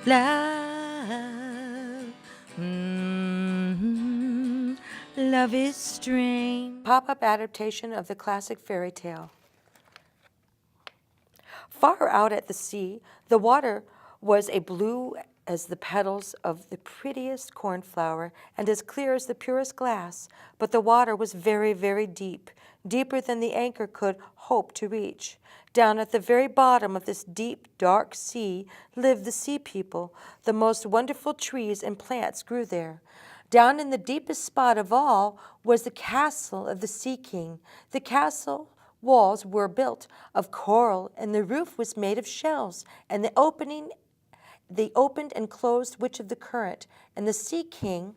love. Love is strange. Pop-up adaptation of the classic fairy tale. Far out at the sea, the water was as blue as the petals of the prettiest cornflower and as clear as the purest glass, but the water was very, very deep, deeper than the anchor could hope to reach. Down at the very bottom of this deep, dark sea lived the sea people. The most wonderful trees and plants grew there. Down in the deepest spot of all was the castle of the Sea King. The castle walls were built of coral, and the roof was made of shells, and they opened and closed which of the current. And the Sea King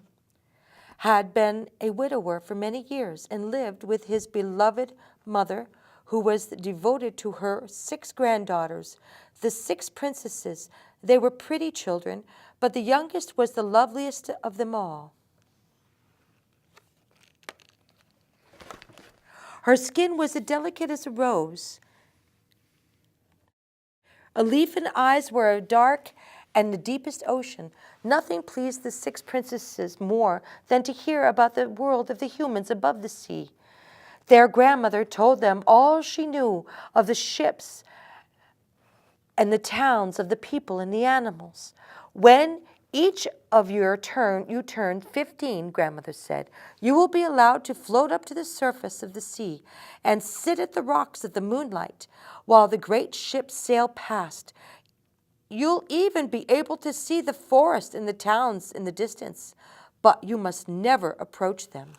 had been a widower for many years and lived with his beloved mother, who was devoted to her 6 granddaughters, the 6 princesses. They were pretty children, but the youngest was the loveliest of them all. Her skin was as delicate as a rose. A leaf and eyes were dark and the deepest ocean. Nothing pleased the 6 princesses more than to hear about the world of the humans above the sea. Their grandmother told them all she knew of the ships and the towns, of the people and the animals. When each of you turn 15, grandmother said, you will be allowed to float up to the surface of the sea and sit at the rocks of the moonlight while the great ships sail past. You'll even be able to see the forest and the towns in the distance, but you must never approach them.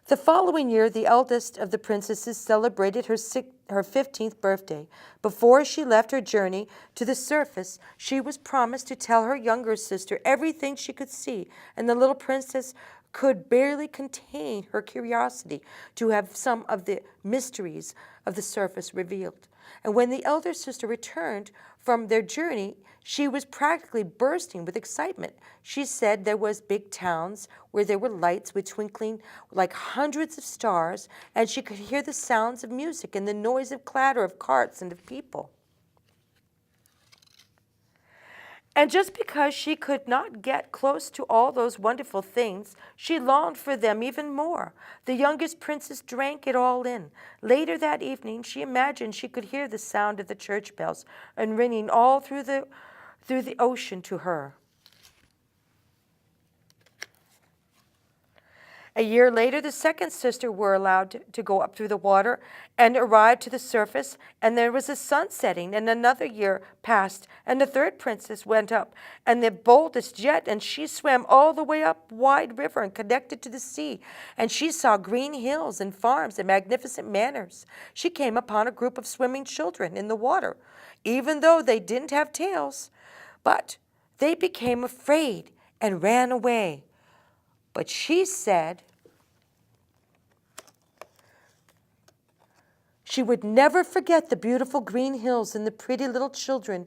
The following year, the eldest of the princesses celebrated her 15th birthday. Before she left her journey to the surface, she was promised to tell her younger sister everything she could see, and the little princess could barely contain her curiosity to have some of the mysteries of the surface revealed. And when the elder sister returned from their journey, she was practically bursting with excitement. She said there was big towns where there were lights with twinkling like hundreds of stars, and she could hear the sounds of music and the noise of clatter of carts and of people. And just because she could not get close to all those wonderful things, she longed for them even more. The youngest princess drank it all in. Later that evening, she imagined she could hear the sound of the church bells and ringing all through the ocean to her. A year later, the second sister were allowed to go up through the water and arrived to the surface, and there was a sun setting, and another year passed, and the third princess went up, and the boldest yet, and she swam all the way up wide river and connected to the sea, and she saw green hills and farms and magnificent manors. She came upon a group of swimming children in the water, even though they didn't have tails, but they became afraid and ran away. But she said she would never forget the beautiful green hills and the pretty little children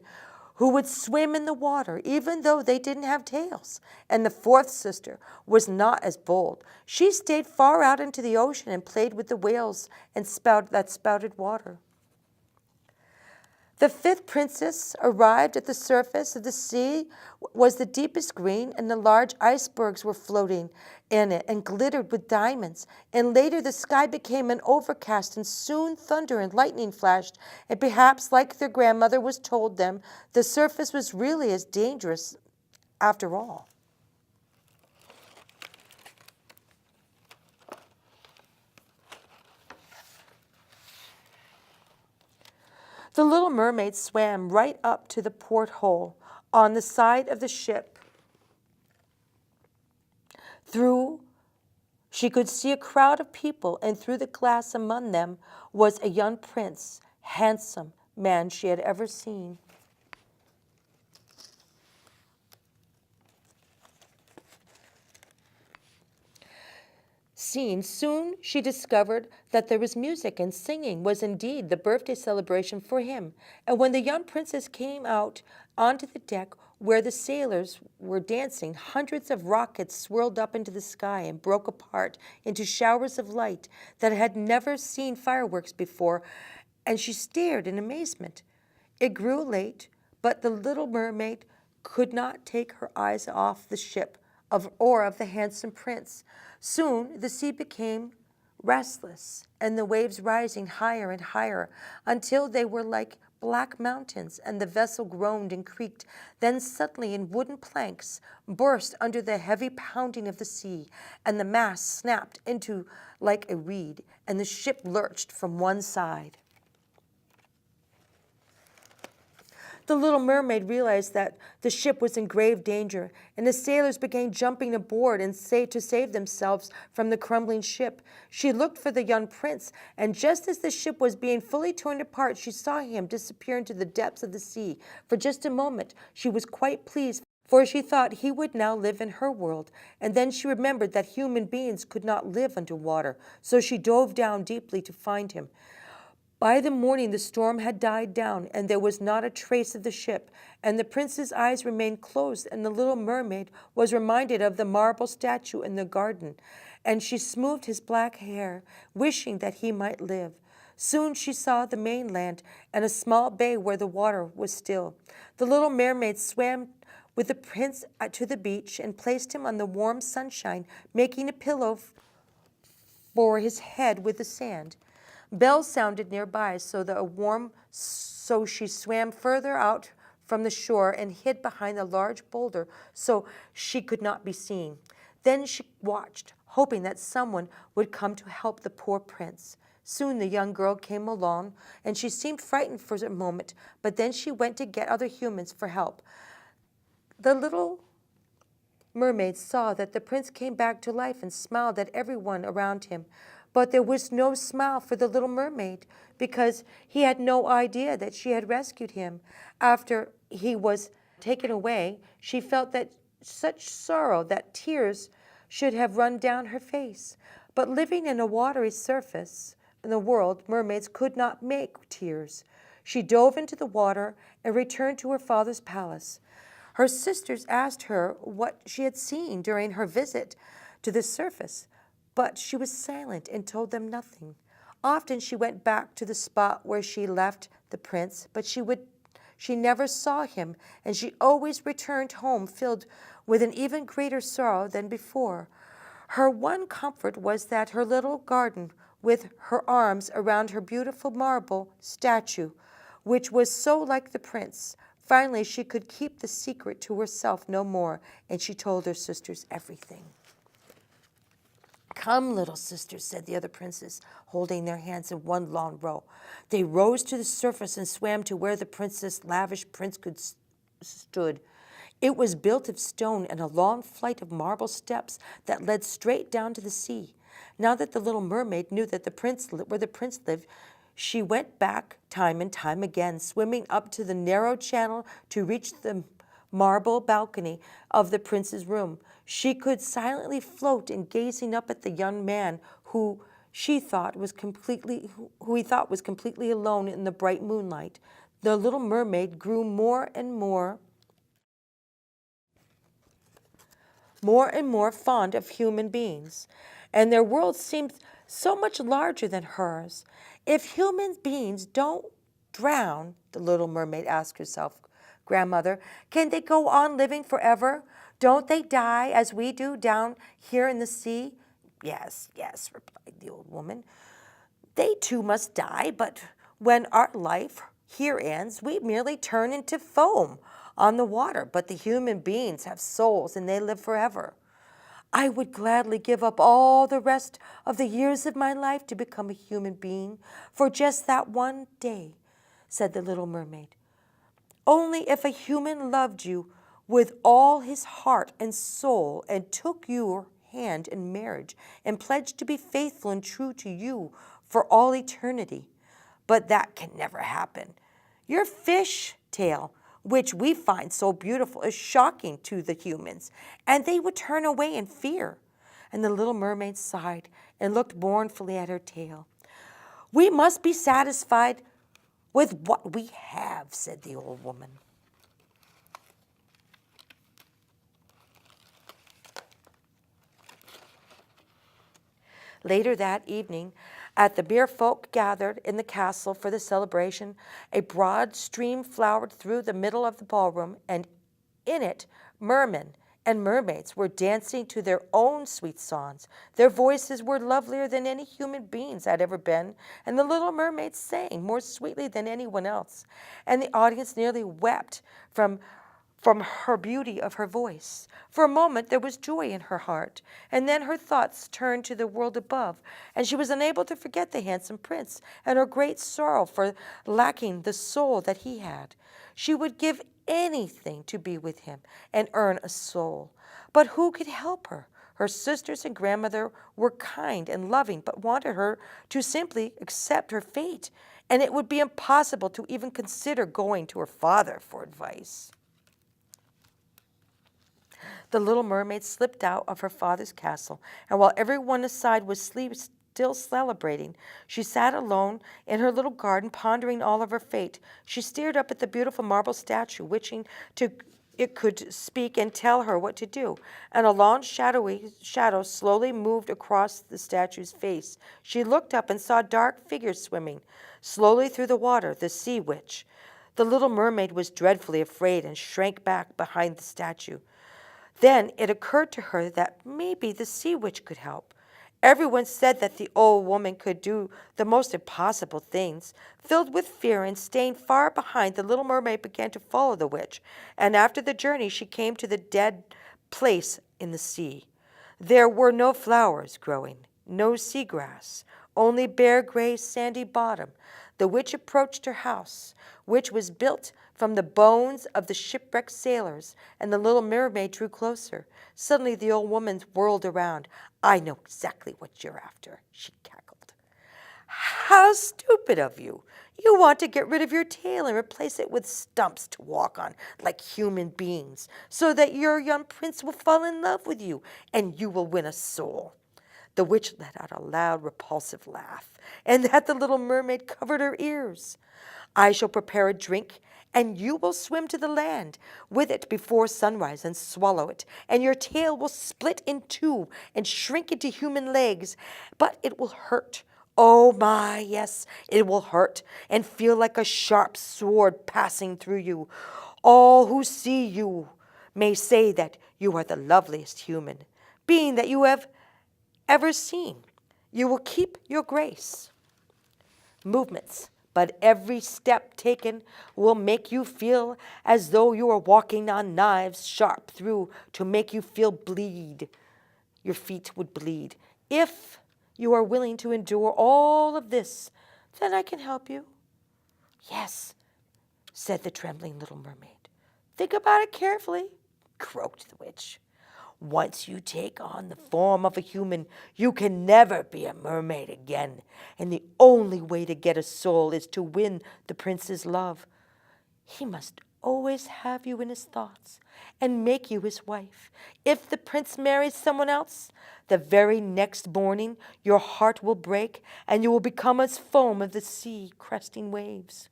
who would swim in the water, even though they didn't have tails. And the fourth sister was not as bold. She stayed far out into the ocean and played with the whales and that spouted water. The fifth princess arrived at the surface of the sea, was the deepest green, and the large icebergs were floating in it and glittered with diamonds. And later the sky became an overcast, and soon thunder and lightning flashed. And perhaps, like their grandmother was told them, the surface was really as dangerous after all. The Little Mermaid swam right up to the porthole on the side of the ship. She could see a crowd of people, and through the glass among them was a young prince, handsome man she had ever seen. Soon she discovered that there was music, and singing was indeed the birthday celebration for him. And when the young princess came out onto the deck where the sailors were dancing, hundreds of rockets swirled up into the sky and broke apart into showers of light that had never seen fireworks before, and she stared in amazement. It grew late, But the little mermaid could not take her eyes off the ship or of the handsome prince. Soon the sea became restless, and the waves rising higher and higher until they were like black mountains, and the vessel groaned and creaked. Then suddenly, in wooden planks, burst under the heavy pounding of the sea, and the mast snapped into like a reed, and the ship lurched from one side. The little mermaid realized that the ship was in grave danger, and the sailors began jumping aboard and to save themselves from the crumbling ship. She looked for the young prince, and just as the ship was being fully torn apart, she saw him disappear into the depths of the sea. For just a moment, she was quite pleased, for she thought he would now live in her world. And then she remembered that human beings could not live under water, so she dove down deeply to find him. By the morning, the storm had died down, and there was not a trace of the ship, and the prince's eyes remained closed, and the little mermaid was reminded of the marble statue in the garden, and she smoothed his black hair, wishing that he might live. Soon she saw the mainland and a small bay where the water was still. The little mermaid swam with the prince to the beach and placed him on the warm sunshine, making a pillow for his head with the sand. Bells sounded nearby, so she swam further out from the shore and hid behind a large boulder so she could not be seen. Then she watched, hoping that someone would come to help the poor prince. Soon the young girl came along, and she seemed frightened for a moment, but then she went to get other humans for help. The little mermaid saw that the prince came back to life and smiled at everyone around him. But there was no smile for the little mermaid, because he had no idea that she had rescued him. After he was taken away, she felt that such sorrow that tears should have run down her face. But living in a watery surface in the world, mermaids could not make tears. She dove into the water and returned to her father's palace. Her sisters asked her what she had seen during her visit to the surface, but she was silent and told them nothing. Often she went back to the spot where she left the prince, but she never saw him, and she always returned home filled with an even greater sorrow than before. Her one comfort was that her little garden, with her arms around her beautiful marble statue, which was so like the prince. Finally, she could keep the secret to herself no more, and she told her sisters everything. "Come, little sisters," said the other princes, holding their hands in one long row. They rose to the surface and swam to where the lavish prince stood. It was built of stone and a long flight of marble steps that led straight down to the sea. Now that the little mermaid knew that where the prince lived, she went back time and time again, swimming up to the narrow channel to reach the marble balcony of the prince's room. She could silently float in gazing up at the young man who he thought was completely alone in the bright moonlight. The little mermaid grew more and more fond of human beings, and their world seemed so much larger than hers. If human beings don't drown, the little mermaid asked herself, "Grandmother, can they go on living forever? Don't they die as we do down here in the sea?" "Yes, yes," replied the old woman. "They too must die, but when our life here ends, we merely turn into foam on the water. But the human beings have souls, and they live forever. I would gladly give up all the rest of the years of my life to become a human being for just that one day," said the little mermaid. "Only if a human loved you with all his heart and soul and took your hand in marriage and pledged to be faithful and true to you for all eternity. But that can never happen. Your fish tail, which we find so beautiful, is shocking to the humans, and they would turn away in fear." And the little mermaid sighed and looked mournfully at her tail. "We must be satisfied with what we have," said the old woman. Later that evening, At the mere folk gathered in the castle for the celebration, a broad stream flowered through the middle of the ballroom, and in it mermen and mermaids were dancing to their own sweet songs. Their voices were lovelier than any human beings had ever been, and the little mermaid sang more sweetly than anyone else, and the audience nearly wept from her beauty of her voice. For a moment there was joy in her heart, and then her thoughts turned to the world above, and she was unable to forget the handsome prince and her great sorrow for lacking the soul that he had. She would give anything to be with him and earn a soul. But who could help her? Her sisters and grandmother were kind and loving, but wanted her to simply accept her fate, and it would be impossible to even consider going to her father for advice. The little mermaid slipped out of her father's castle, and while everyone aside was still celebrating, she sat alone in her little garden, pondering all of her fate. She stared up at the beautiful marble statue, wishing it could speak and tell her what to do, and a long shadow slowly moved across the statue's face. She looked up and saw dark figures swimming slowly through the water, the sea witch. The little mermaid was dreadfully afraid and shrank back behind the statue. Then it occurred to her that maybe the sea witch could help. Everyone said that the old woman could do the most impossible things. Filled with fear and staying far behind, the little mermaid began to follow the witch, and after the journey she came to the dead place in the sea. There were no flowers growing, no seagrass, only bare gray sandy bottom. The witch approached her house, which was built from the bones of the shipwrecked sailors, and the little mermaid drew closer. Suddenly the old woman whirled around. "I know exactly what you're after," she cackled. "How stupid of you! You want to get rid of your tail and replace it with stumps to walk on like human beings, so that your young prince will fall in love with you, and you will win a soul." The witch let out a loud, repulsive laugh, and at the little mermaid covered her ears. "I shall prepare a drink, and you will swim to the land with it before sunrise and swallow it, and your tail will split in two and shrink into human legs, but it will hurt. Oh my, yes, it will hurt and feel like a sharp sword passing through you. All who see you may say that you are the loveliest human being that you have ever seen. You will keep your grace, movements, but every step taken will make you feel as though you are walking on knives sharp through to make you feel bleed. Your feet would bleed. If you are willing to endure all of this, then I can help you." "Yes," said the trembling little mermaid. "Think about it carefully," croaked the witch. "Once you take on the form of a human, you can never be a mermaid again. And the only way to get a soul is to win the prince's love. He must always have you in his thoughts and make you his wife. If the prince marries someone else, the very next morning your heart will break and you will become as foam of the sea cresting waves."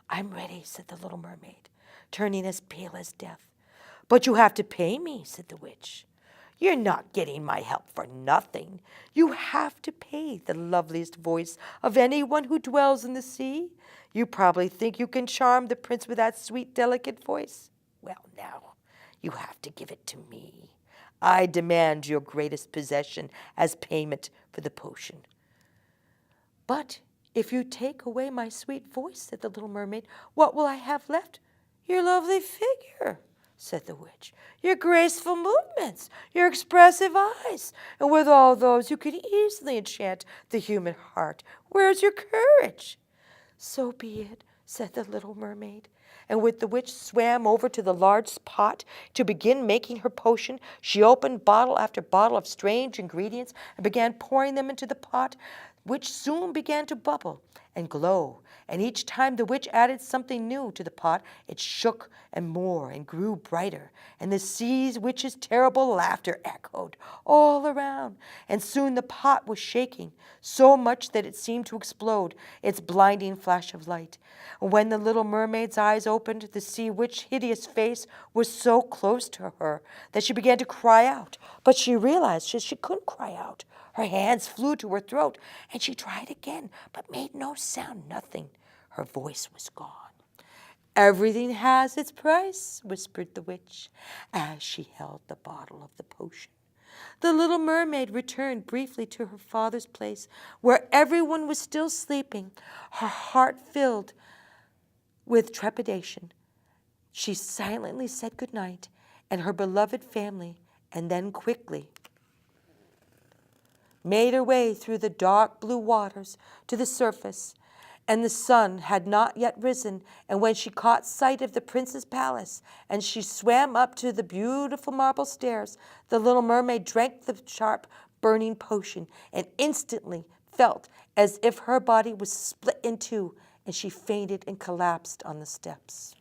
"I'm ready," said the little mermaid, turning as pale as death. "But you have to pay me," said the witch. "You're not getting my help for nothing. You have to pay the loveliest voice of anyone who dwells in the sea. You probably think you can charm the prince with that sweet, delicate voice. Well, now, you have to give it to me. I demand your greatest possession as payment for the potion." "But if you take away my sweet voice," said the little mermaid, "what will I have left?" "Your lovely figure," said the witch, "your graceful movements, your expressive eyes, and with all those you could easily enchant the human heart. Where's your courage?" "So be it," said the little mermaid, and with the witch swam over to the large pot to begin making her potion. She opened bottle after bottle of strange ingredients and began pouring them into the pot, which soon began to bubble. and glow, and each time the witch added something new to the pot, it shook and more and grew brighter, and the sea witch's terrible laughter echoed all around, and soon the pot was shaking so much that it seemed to explode its blinding flash of light. When the little mermaid's eyes opened, the sea witch's hideous face was so close to her that she began to cry out, but she realized she couldn't cry out. Her hands flew to her throat, and she tried again, but made no sound, nothing. Her voice was gone. Everything has its price, whispered the witch, as she held the bottle of the potion. The little mermaid returned briefly to her father's place, where everyone was still sleeping, her heart filled with trepidation. She silently said good night and her beloved family, and then quickly made her way through the dark blue waters to the surface. And the sun had not yet risen, and when she caught sight of the prince's palace, and she swam up to the beautiful marble stairs, the little mermaid drank the sharp, burning potion, and instantly felt as if her body was split in two, and she fainted and collapsed on the steps.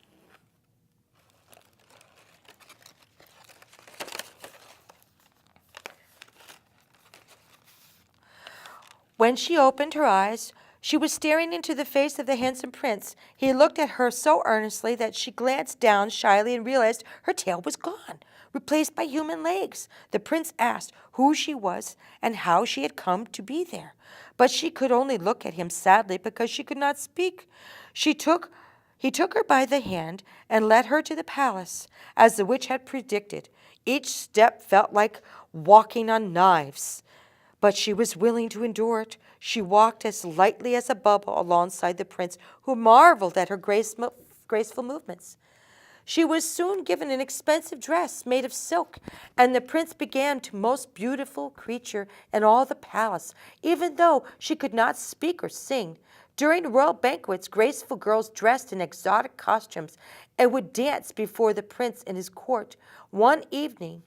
When she opened her eyes, she was staring into the face of the handsome prince. He looked at her so earnestly that she glanced down shyly and realized her tail was gone, replaced by human legs. The prince asked who she was and how she had come to be there, but she could only look at him sadly because she could not speak. He took her by the hand and led her to the palace, as the witch had predicted. Each step felt like walking on knives, but she was willing to endure it. She walked as lightly as a bubble alongside the prince, who marveled at her graceful movements. She was soon given an expensive dress made of silk, and the prince began to most beautiful creature in all the palace, even though she could not speak or sing. During royal banquets, graceful girls dressed in exotic costumes and would dance before the prince in his court. One evening,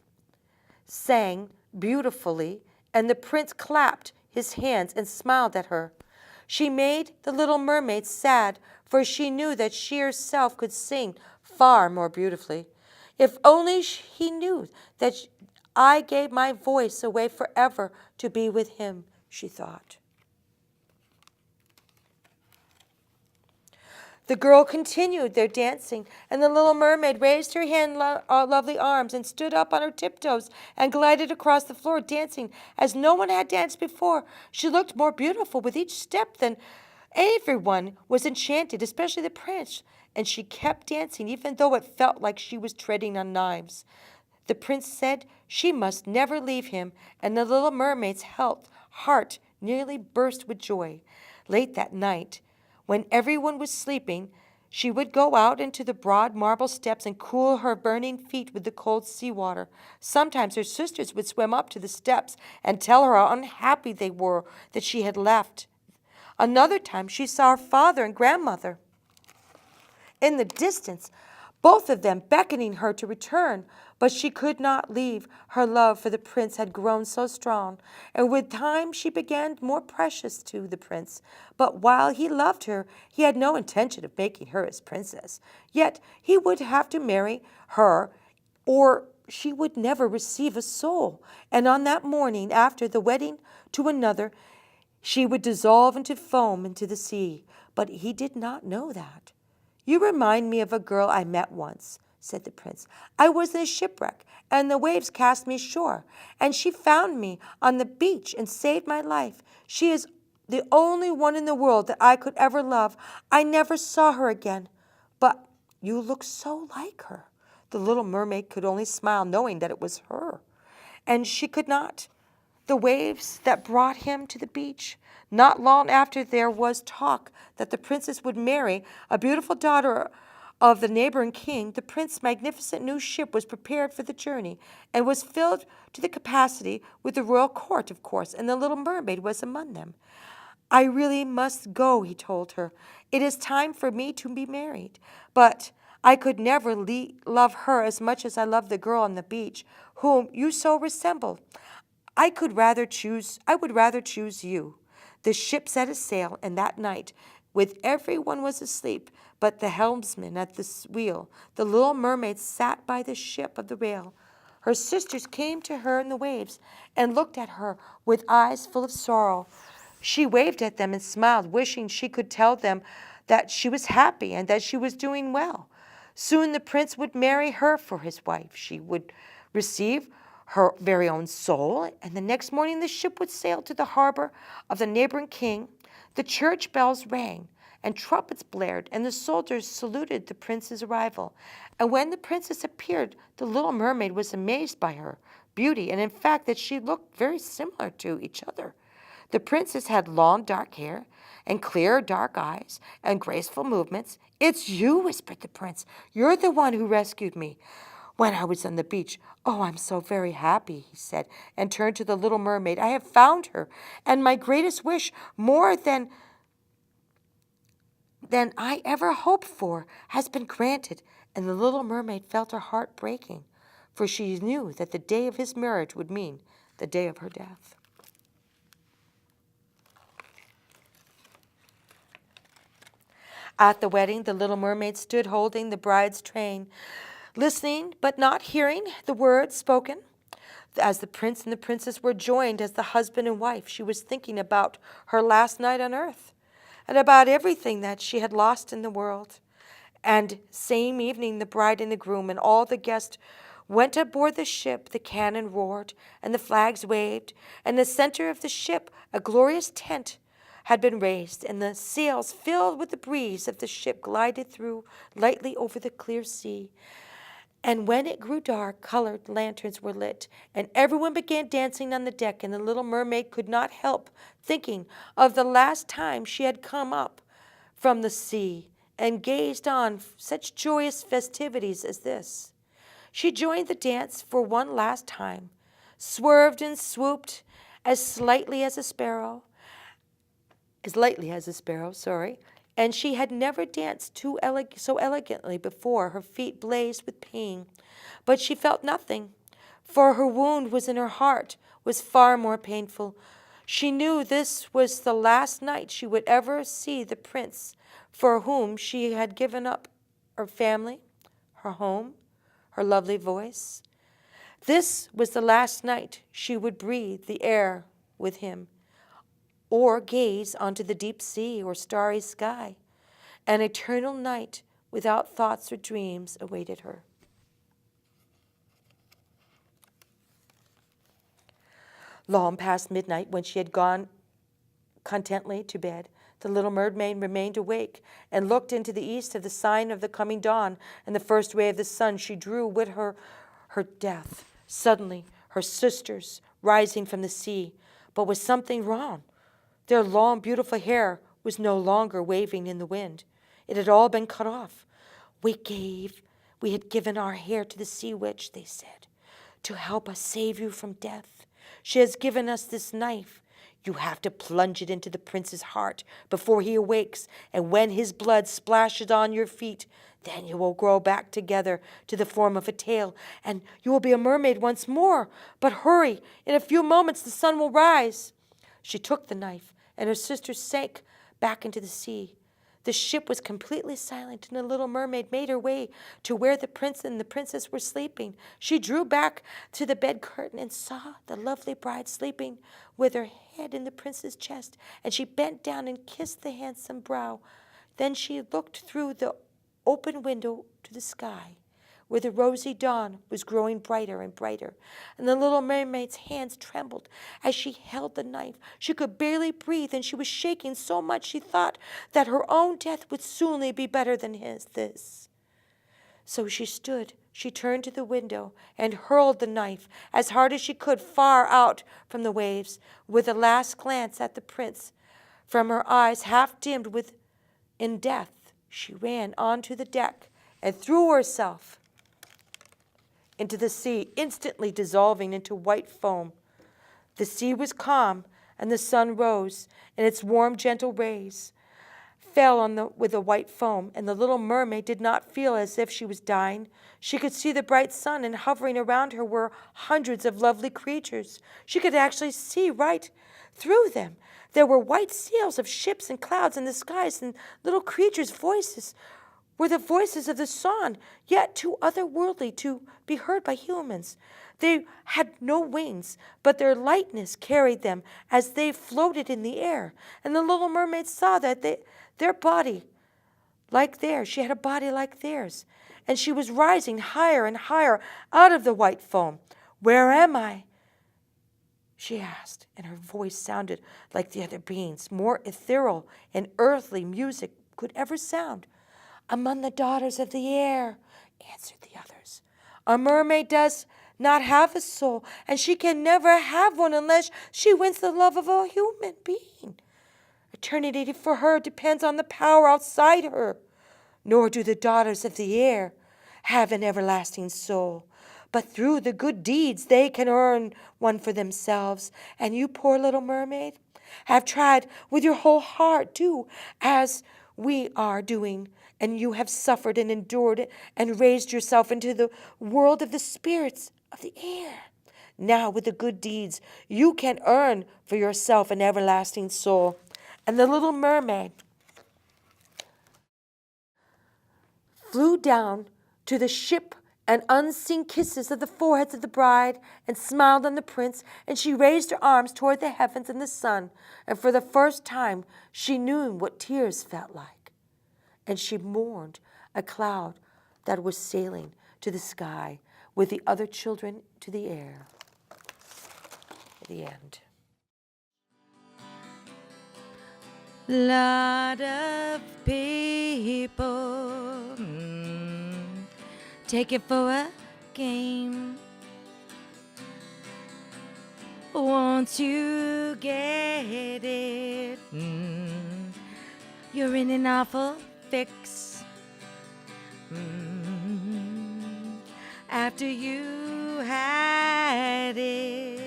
sang beautifully, and the prince clapped his hands and smiled at her. She made the little mermaid sad, for she knew that she herself could sing far more beautifully. If only he knew that I gave my voice away forever to be with him, she thought. The girl continued their dancing, and the little mermaid raised her lovely arms and stood up on her tiptoes and glided across the floor, dancing as no one had danced before. She looked more beautiful with each step than everyone was enchanted, especially the prince, and she kept dancing even though it felt like she was treading on knives. The prince said she must never leave him, and the little mermaid's heart nearly burst with joy. Late that night, when everyone was sleeping, she would go out into the broad marble steps and cool her burning feet with the cold seawater. Sometimes her sisters would swim up to the steps and tell her how unhappy they were that she had left. Another time she saw her father and grandmother in the distance, both of them beckoning her to return, but she could not leave. Her love for the prince had grown so strong, and with time she began more precious to the prince. But while he loved her, he had no intention of making her his princess. Yet he would have to marry her, or she would never receive a soul. And on that morning, after the wedding to another, she would dissolve into foam into the sea. But he did not know that. "You remind me of a girl I met once," said the prince. "I was in a shipwreck, and the waves cast me ashore, and she found me on the beach and saved my life. She is the only one in the world that I could ever love. I never saw her again, but you look so like her." The little mermaid could only smile, knowing that it was her, and she could not. The waves that brought him to the beach. Not long after, there was talk that the princess would marry a beautiful daughter of the neighboring king. The prince's magnificent new ship was prepared for the journey and was filled to the capacity with the royal court, of course, and the little mermaid was among them. "I really must go," he told her. "It is time for me to be married. But I could never love her as much as I love the girl on the beach, whom you so resemble. I would rather choose you." The ship set a sail, and that night, with everyone was asleep but the helmsman at the wheel, the little mermaid sat by the ship of the rail. Her sisters came to her in the waves and looked at her with eyes full of sorrow. She waved at them and smiled, wishing she could tell them that she was happy and that she was doing well. Soon the prince would marry her for his wife. She would receive her very own soul, and the next morning the ship would sail to the harbor of the neighboring king. The church bells rang, and trumpets blared, and the soldiers saluted the prince's arrival. And when the princess appeared, the little mermaid was amazed by her beauty, and in fact that she looked very similar to each other. The princess had long dark hair and clear dark eyes and graceful movements. "It's you," whispered the prince. "You're the one who rescued me when I was on the beach." "Oh, I'm so very happy," he said, and turned to the little mermaid. "I have found her, and my greatest wish, more than I ever hoped for, has been granted." And the little mermaid felt her heart breaking, for she knew that the day of his marriage would mean the day of her death. At the wedding, the little mermaid stood holding the bride's train, listening but not hearing the words spoken. As the prince and the princess were joined as the husband and wife, she was thinking about her last night on earth and about everything that she had lost in the world. And same evening, the bride and the groom and all the guests went aboard the ship. The cannon roared and the flags waved. In the center of the ship, a glorious tent had been raised, and the sails, filled with the breeze of the ship, glided through lightly over the clear sea. And when it grew dark, colored lanterns were lit, and everyone began dancing on the deck, and the little mermaid could not help thinking of the last time she had come up from the sea and gazed on such joyous festivities as this. She joined the dance for one last time, swerved and swooped as lightly as a sparrow, and she had never danced so elegantly before. Her feet blazed with pain, but she felt nothing, for her wound was in her heart, was far more painful. She knew this was the last night she would ever see the prince for whom she had given up her family, her home, her lovely voice. This was the last night she would breathe the air with him, or gaze onto the deep sea or starry sky. An eternal night without thoughts or dreams awaited her. Long past midnight, when she had gone contentedly to bed, the little mermaid remained awake and looked into the east of the sign of the coming dawn, and the first ray of the sun she drew with her death. Suddenly, her sisters rising from the sea, but was something wrong. Their long, beautiful hair was no longer waving in the wind. It had all been cut off. We had given our hair to the sea witch," they said, "to help us save you from death. She has given us this knife. You have to plunge it into the prince's heart before he awakes, and when his blood splashes on your feet, then you will grow back together to the form of a tail, and you will be a mermaid once more. But hurry, in a few moments the sun will rise." She took the knife, and her sisters sank back into the sea. The ship was completely silent, and the little mermaid made her way to where the prince and the princess were sleeping. She drew back to the bed curtain and saw the lovely bride sleeping with her head in the prince's chest, and she bent down and kissed the handsome brow. Then she looked through the open window to the sky, where the rosy dawn was growing brighter and brighter, and the little mermaid's hands trembled as she held the knife. She could barely breathe, and she was shaking so much she thought that her own death would soon be better than this. So she stood, she turned to the window, and hurled the knife as hard as she could far out from the waves. With a last glance at the prince, from her eyes half dimmed in death, she ran onto the deck and threw herself into the sea, instantly dissolving into white foam. The sea was calm, and the sun rose, and its warm, gentle rays fell with the white foam, and the little mermaid did not feel as if she was dying. She could see the bright sun, and hovering around her were hundreds of lovely creatures. She could actually see right Through them, there were white sails of ships and clouds in the skies, and little creatures' voices were the voices of the song, yet too otherworldly to be heard by humans. They had no wings, but their lightness carried them as they floated in the air. And the little mermaid saw that their body, like theirs, she had a body like theirs. And she was rising higher and higher out of the white foam. "Where am I?" she asked, and her voice sounded like the other beings, more ethereal and earthly music could ever sound. "Among the daughters of the air," answered the others. "A mermaid does not have a soul, and she can never have one unless she wins the love of a human being. Eternity for her depends on the power outside her. Nor do the daughters of the air have an everlasting soul, but through the good deeds they can earn one for themselves. And you, poor little mermaid, have tried with your whole heart, too, as we are doing, and you have suffered and endured it and raised yourself into the world of the spirits of the air. Now, with the good deeds, you can earn for yourself an everlasting soul." And the little mermaid flew down to the ship and unseen kisses of the foreheads of the bride and smiled on the prince, and she raised her arms toward the heavens and the sun, and for the first time she knew what tears felt like. And she mourned a cloud that was sailing to the sky with the other children to the air. The end. Lot of people take it for a game. Once you get it, you're in an awful fix. After you had it,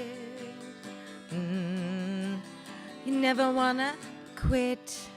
you never wanna quit.